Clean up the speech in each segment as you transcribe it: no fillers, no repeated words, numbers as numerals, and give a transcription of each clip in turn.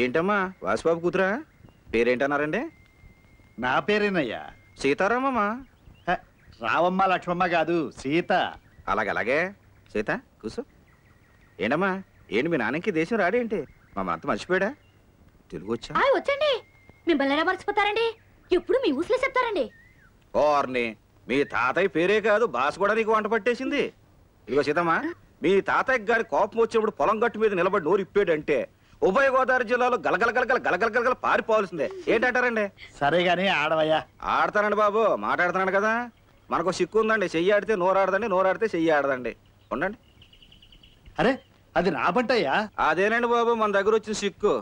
ఏంటమ్మా వాసుబాబు కూతురా? పేరేంటన్నారండి? నా పేరేనయ్యా. సీతారామమ్మా. రావమ్మ లక్ష్మమ్మ కాదు, సీత. అలాగే సీత కూసు. ఏంటమ్మా ఏంటి మీ నాన్నకి దేశం రాడేంటి? మమ్మల్ని అంత మర్చిపోయాడా? తెలుగు వచ్చా? వచ్చండి. మిమ్మల్ని ఎలా మర్చిపోతారండి? ఎప్పుడు మీ ఊసులే చెప్తారండి. ఓర్ని మీ తాతయ్య పేరే కాదు భాష కూడా నీకు వంట పట్టేసింది. ఇదిగో సీతమ్మా, మీ తాతయ్య గారి కోపం వచ్చినప్పుడు పొలం గట్టు మీద నిలబడి నోరు ఇప్పాడంటే ఉభయ గోదావరి జిల్లాలో గలగల పారిపోవాల్సిందే. ఏంటంటారండి? సరే గానీ ఆడవయ్యా. ఆడతానండి బాబు, మాట్లాడుతున్నాను కదా. మనకు సిక్కు ఉందండి, చెయ్యి ఆడితే నోరాడదండి, నోరాడితే చెయ్యి ఆడదండి. ఉండండి. అరే అది నా బంటయ్యా. అదేనండి బాబు మన దగ్గర వచ్చిన సిక్కు.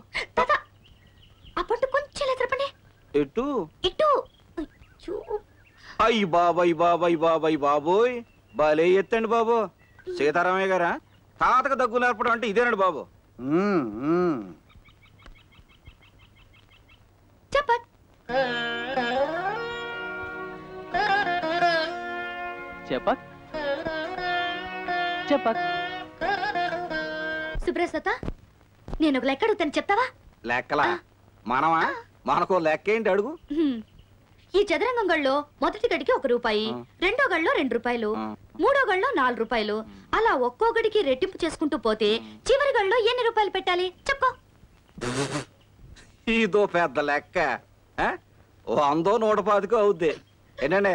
ఇటు ఇటు. అయ్యి బాబోయ్ బాలే ఎత్తండి బాబు. సీతారామయ్య గారా, తాతకు దగ్గు నేర్పడం అంటే ఇదేనండి బాబు. సుబ్రత, నేను ఒక లెక్క అడుగుతాను, చెప్తావా? లెక్కలా? మనమా? మనకో లెక్క ఏంటి అడుగు. ఈ చదరంగం గళ్ళలో మొదటి గడికి 1 రూపాయి, రెండో గళ్ళలో 2 రూపాయలు, మూడో గళ్ళలో 4 రూపాయలు, అలా ఒక్కో గడికి రెట్టింపు చేసుకుంటూ పోతే చివరి గళ్ళలో ఎన్ని రూపాయలు పెట్టాలి చెప్పు. ఇదో పెద్ద లెక్క. 100 125 అవుద్ది. ఏంటండి?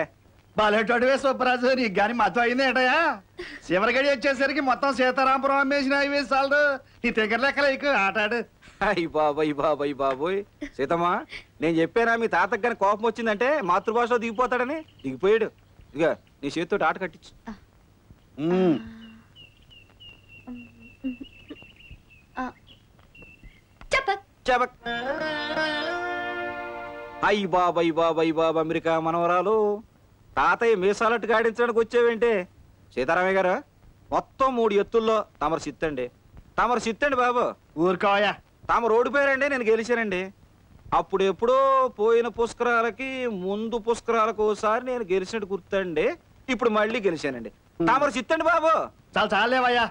బాలేటోడివే సుబ్బరాజు, నీకు గాని మతం అయింది ఏంటయా? చివరిగడి వచ్చేసరికి మొత్తం సీతారాంపురం అమ్మేసిన అవి చాలు. ఈ తెగర లెక్కలు ఆటాడు. అయ్యి బాబోయ్. సీతమ్మా, నేను చెప్పానా మీ తాతకు గాని కోపం వచ్చిందంటే మాతృభాషలో దిగిపోతాడని? దిగిపోయాడు. ఇక నీ చేతితో ఆట కట్టించు. అయ్యి బాబాయ్ అమెరికా మనవరాలు, తాతయ్య మీసాలట్టు గాడించడానికి వచ్చేవేంటి? సీతారామయ్య గారు, మొత్తం 3 ఎత్తుల్లో తమరు సిత్తండి బాబు. ఊరుకోయా. తమరు ఓడిపోయారండి, నేను గెలిచానండి. అప్పుడు ఎప్పుడో పోయిన పుష్కరాలకి ముందు పుష్కరాలకు ఒకసారి నేను గెలిచినట్టు గుర్తండి. ఇప్పుడు మళ్ళీ గెలిచానండి. తమరు సిత్తండి బాబు. చాలేవయ్యా.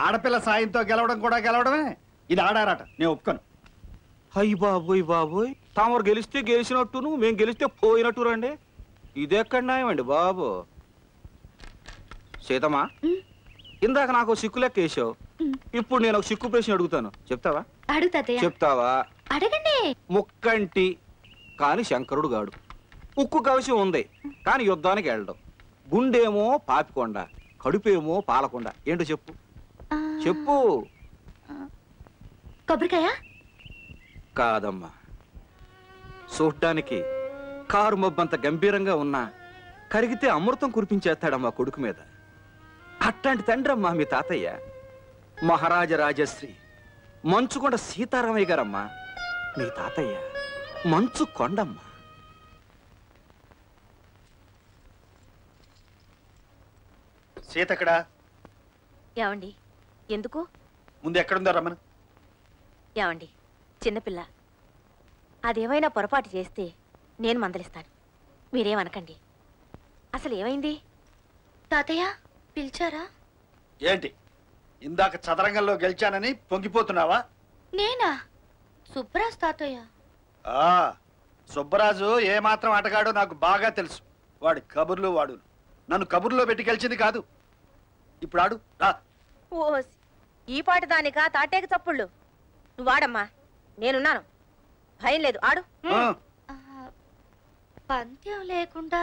ఆడపిల్ల సాయంతో గెలవడం కూడా గెలవడమే. ఇది ఆడారట, నేను ఒప్పుకోను. అయ్యి బాబోయ్ తమరు గెలిస్తే గెలిచినట్టును, మేము గెలిస్తే పోయినట్టు రండి. ఇదెక్కడ న్యాయమండి బాబు. సీతమ్మా, ఇందాక నాకు సిక్కు లెక్క వేసావు. ఇప్పుడు నేను ఒక సిక్కు ప్రశ్న అడుగుతాను, చెప్తావా? చెప్తావా? అడగండి. ముక్కంటి కాని శంకరుడు గాడు, ఉక్కు కవచం ఉంది కాని యుద్ధానికి వెళ్ళడం, గుండేమో పాపికొండ, కడుపేమో పాలకొండ. ఏంటో చెప్పు. కొబ్బరికాయ కాదమ్మా. చూడ్డానికి కారు మబ్బంత గంభీరంగా ఉన్నా కరిగితే అమృతం కురిపించేస్తాడమ్మా కొడుకు మీద. అట్లాంటి తండ్రి అమ్మా మీ తాతయ్య. మహారాజ రాజశ్రీ మంచుకొండ సీతారామయ్య గారమ్మా మీ తాతయ్య. మంచు కొండమ్మా. సీత ఎక్కడా? ఏమండి, ఎందుకు? ముందు ఎక్కడుందో రమ్మను. ఏమండి, చిన్నపిల్ల, అదేమైనా పొరపాటు చేస్తే నేను మందలిస్తాను, మీరేమనకండి. అసలు ఏమైంది? తాతయ్య పిలిచారా? ఏంటి, ఇందాక చదరంగంలో గెలిచానని పొంగిపోతున్నావా? నేనా? సుబ్బరాజు తాతయ్య. సుబ్బరాజు ఏమాత్రం ఆటగాడో నాకు బాగా తెలుసు. వాడి కబుర్లు వాడు. నన్ను కబుర్లో పెట్టి గెలిచింది కాదు. ఇప్పుడు ఆడు రా. ఈ పాట దానికా తాటేకి చప్పుళ్ళు? నువ్వు ఆడమ్మా, నేనున్నాను, భయం లేదు, ఆడు. పందెం లేకుండా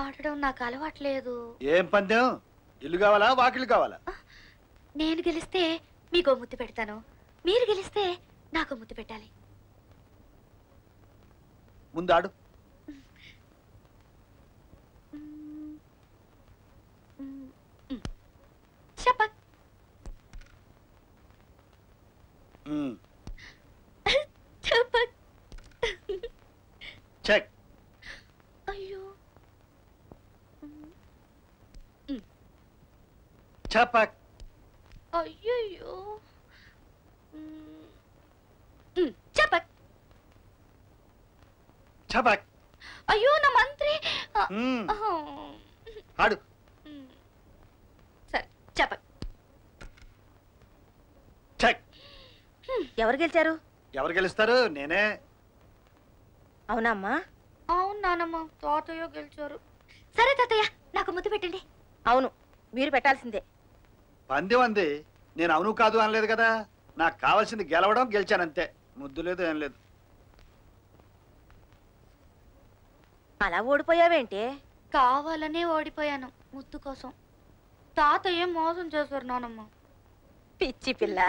ఆడడం నాకు అలవాట్లేదు. ఏం పందెం? ఇల్లు కావాలా వాకిళ్ళు కావాలా? నేను గెలిస్తే మీకో ముద్దు పెడతాను, మీరు గెలిస్తే నాకు ముద్దు పెట్టాలి. ముందు ఆడు. చెప్పక్ చెప్పక్. చెక్. అయ్యో. చెప్పక్. అయ్యో. చెప్పక్. చెప్పక్. అయ్యో నా మంత్రి. ఆడు. సరే చెప్పక్. చెక్. ఎవరు గెలిచారు? ఎవరు గెలుస్తారు? నేనే. అవునమ్మా? అవును నానమ్మ, తాతయ్య గెలిచారు. సరే తాతయ్య, నాకు ముద్దు పెట్టండి. అవును, మీరు పెట్టాల్సిందే. పంది ఉంది, నేను అవును కాదు అనలేదు కదా. నాకు కావాల్సింది గెలవడం, గెలిచానంతే. ముద్దు లేదు, ఏం లేదు. అలా ఓడిపోయావేంటి? కావాలనే ఓడిపోయాను ముద్దు కోసం. తాతయ్య మోసం చేశారు నానమ్మ. పిచ్చి పిల్ల.